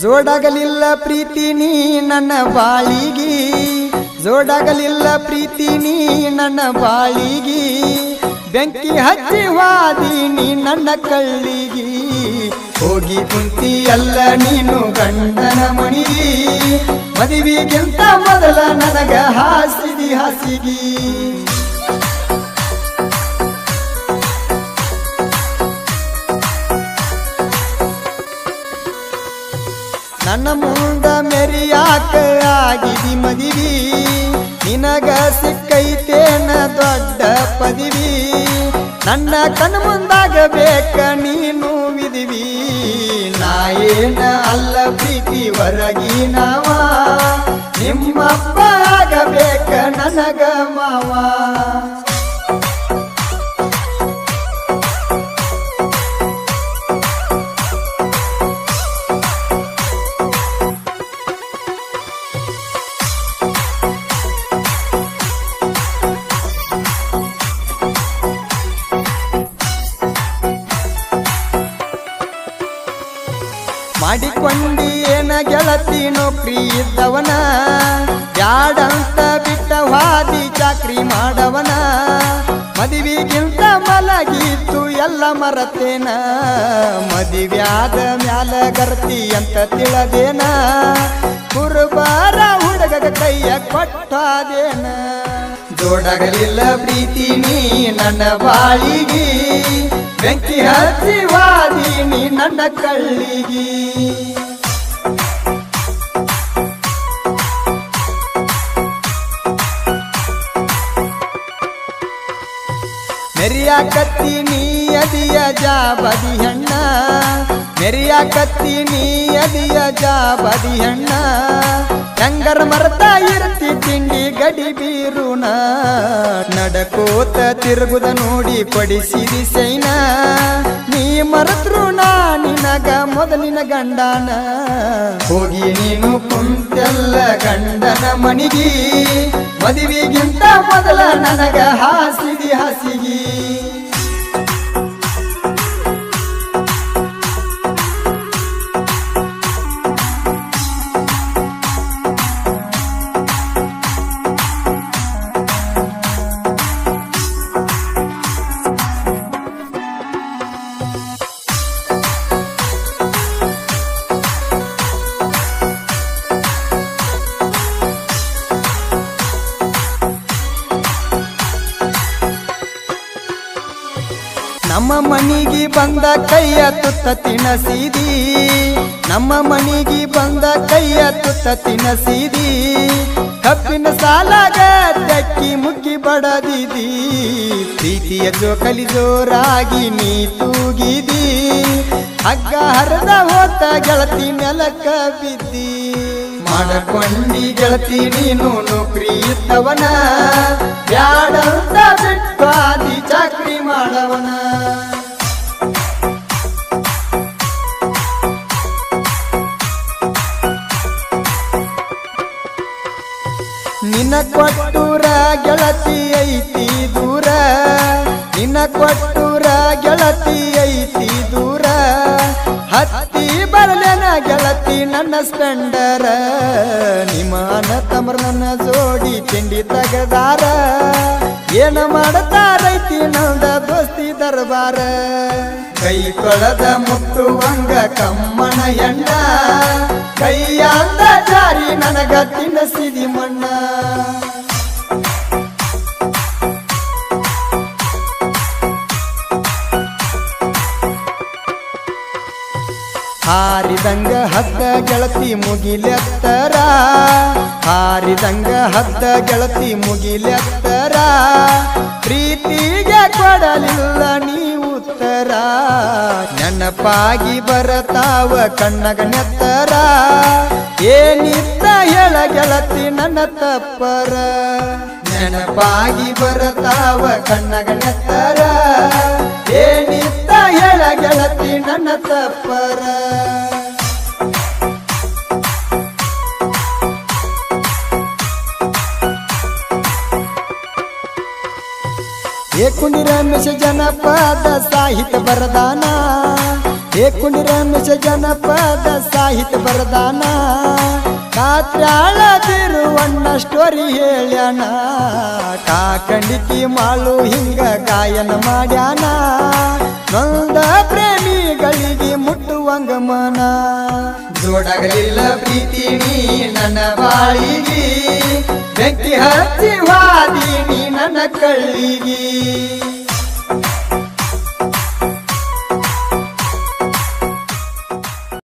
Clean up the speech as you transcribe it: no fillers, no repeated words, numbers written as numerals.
ಜೋಡಾಗಲಿಲ್ಲ ಪ್ರೀತಿ ನೀ ನನ್ನ ಬಾಳಿಗಿ, ಜೋಡಾಗಲಿಲ್ಲ ಪ್ರೀತಿ ನೀ ನನ್ನ ಬಾಳಿಗಿ, ಬೆಂಕಿ ಹಚ್ಚಿ ವಾದಿ ನೀ ನನ್ನ ಕಳ್ಳಿಗಿ. ಹೋಗಿ ಕುಂತಿ ಅಲ್ಲ ನೀನು ಗಂಡನ ಮಣಿಗಿ, ಮದುವೆಗಿಂತ ಮೊದಲ ನನಗ ಹಾಸಿದಿ ಹಾಸಿಗಿ. ನನ್ನ ಮುಂದ ಮೆರಿಯಾಕ ಆಗಿದಿ ಮದಿವಿ, ನಿನಗ ಸಿಕ್ಕೈತೇನ ದೊಡ್ಡ ಪದವಿ. ನನ್ನ ಕಣ್ಣು ಮುಂದಾಗಬೇಕ ನೀನು ವಿಧಿವಿ, ನಾ ಏನ ಅಲ್ಲ ಪ್ರೀತಿ ಹೊರಗಿನವ, ನಿಮ್ಮಪ್ಪ ಆಗಬೇಕ ನನಗ ಮಾವ. ಮಾಡಿಕೊಂಡಿ ಏನ ಗೆಳತಿ ನೌಕರಿ ಇದ್ದವನ, ಬ್ಯಾಡಂತ ಬಿಟ್ಟ ವಾದಿ ಚಾಕ್ರಿ ಮಾಡವನ. ಮದುವೆಗಿಂತ ಮಲಗಿತ್ತು ಎಲ್ಲ ಮರತೇನ, ಮದುವ್ಯಾದ ಮ್ಯಾಲ ಗರ್ತಿ ಅಂತ ತಿಳದೇನ, ಕುರುಬಾರ ಹುಡುಗ ಕೈಯ ಕೊಟ್ಟಾದೇನ. ಜೋಡಾಗಲಿಲ್ಲ ಪ್ರೀತಿ ನೀ ನನ್ನ ಬಾಳಿಗಿ, ಬೆಂಕಿ ಹಚ್ಚಿ ವಾದಿ ನೀ ನನ್ನ ಕಳ್ಳಿಗಿ. ಮೆರಿಯಾಕತ್ತಿ ನೀ ಅದಿಯ ಜಾಬದಿ ಹೆಣ್ಣ, ಮೆರಿಯಾಕತ್ತಿ ನೀ ಅದಿಯ ಜಾಬದಿ ಹೆಣ್ಣ. ಹೆಂಗರ ಮರ್ತ ಇರ್ತಿ ತಿಂಡಿ ಗಡಿ ಬೀರುಣ, ನಡಕೋತ ತಿರುಗುದ ನೋಡಿ ಪಡಿಸಿದಿ ಸೈನ. ನೀ ಮರೆತ್ರು ನಾ ನಿನಗ ಮೊದಲಿನ ಗಂಡನ, ಹೋಗಿ ನೀನು ಕುಂತೆಲ್ಲ ಗಂಡನ ಮನಿಗಿ, ಮದುವೆಗಿಂತ ಮೊದಲ ನನಗ ಹಾಸಿದಿ ಹಾಸಿಗಿ. ನಮ್ಮ ಮನಿಗಿ ಬಂದ ಕೈಯ ತುತ್ತ ತಿನಸಿದಿ, ನಮ್ಮ ಮನಿಗಿ ಬಂದ ಕೈಯ ತುತ್ತ ತಿನಸಿದಿ. ಕಬ್ಬಿನ ಸಾಲಾಗ ತೆಕ್ಕಿ ಮುಕ್ಕಿ ಬಡದಿದಿ, ಪ್ರೀತಿಯ ಜೋಕಲಿ ಜೋರಾಗಿ ನೀ ತೂಗಿದಿ. ಹಗ್ಗ ಹರದ ಹೋತ ಗೆಳತಿ ನೆಲಕ್ಕ ಬಿದ್ದಿ, ಮಾಡಕೊಂಡಿ ಗೆಳತಿ ನೀನು ನೌಕರಿ ಇದ್ದವನ, ಬ್ಯಾಡಂತ ಬಿಟ್ಟಾದಿ ಚಾಕ್ರಿ ಮಾಡವನ. ನಿನ್ನ ಕೊಟ್ಟೂರ ಗೆಳತಿ ಐತಿ ದೂರ, ನಿನ್ನ ಕೊಟ್ಟೂರ ಗೆಳತಿ ಐತಿ ದೂರ. ಹತ್ತಿ ಬರಲೇನ ಗೆಳತಿ ನನ್ನ ಸ್ಪೆಂಡರ, ನಿಮ್ಮ ಅಣ್ಣ ತಮ್ಮರ ನನ್ನ ಜೋಡಿ ತಿಂಡಿ ತಗದಾರ. ಏನ ಮಾಡತಾರೈತಿ ನಂದ ದೋಸ್ತಿ ದರ್ಬಾರ, ಕೈ ಕೊಳದ ಮುಟ್ಟುವಂಗ ಕಮ್ಮನ ಹೆಣ್ಣ, ಕೈಯಾಂದ ಜಾರಿ ನನಗ ತಿನ್ನಸಿದಿ ಮಣ್ಣ. ಹಾರಿದಂಗ ಹದ್ದ ಗೆಳತಿ ಮುಗಿಲೆತ್ತರ, ಹಾರಿದಂಗ ಹದ್ದ ಗೆಳತಿ ಮುಗಿಲೆತ್ತರ. ಪ್ರೀತಿಗೆ ಕೊಡಲಿಲ್ಲ ನೀ ಉತ್ತರ, ಉತ್ತರ ನೆನಪಾಗಿ ಬರತಾವ ಕಣ್ಣಗ ನೆತ್ತರ ಏನಿತ್ತ ಹೇಳ ಗೆಳತಿ ನನ್ನ ತಪ್ಪರ ನೆನಪಾಗಿ ಬರತಾವ ಕಣ್ಣಗ ನೆತ್ತರ ಏನಿತ್ತ ಹೇಳ ಗೆಳತಿ ನನ್ನ ತಪ್ಪರ ಕುಂಡಿ ರಮೇಶ ಜನಪದ ಸಾಹಿತ್ಯ ಬರದಾನ ಕುಂಡಿ ರಮೇಶ ಜನಪದ ಸಾಹಿತ್ಯ ಬರದಾನ ಕಾತ್ರಾಳ ತಿರುವಣ್ಣ ಸ್ಟೋರಿ ಹೇಳ್ಯಾನ ಕಾಕಂಡಿಕಿ ಮಾಳು ಹಿಂಗ ಗಾಯನ ಮಾಡ್ಯಾನ ನೊಂದ ಪ್ರೇಮಿಗಳಿಗೆ ಮುಟ್ಟುವಂಗ ಮನ ಜೋಡಗಲಿಲ್ಲ ಪ್ರೀತಿ ನೀ ನನ್ನ ಬಾಳಿಗೆ ಬೆಂಕಿ ಹಚ್ಚಿ ವಾದಿ ನೀ ನನ್ನ ಕಳ್ಳಿಗೆ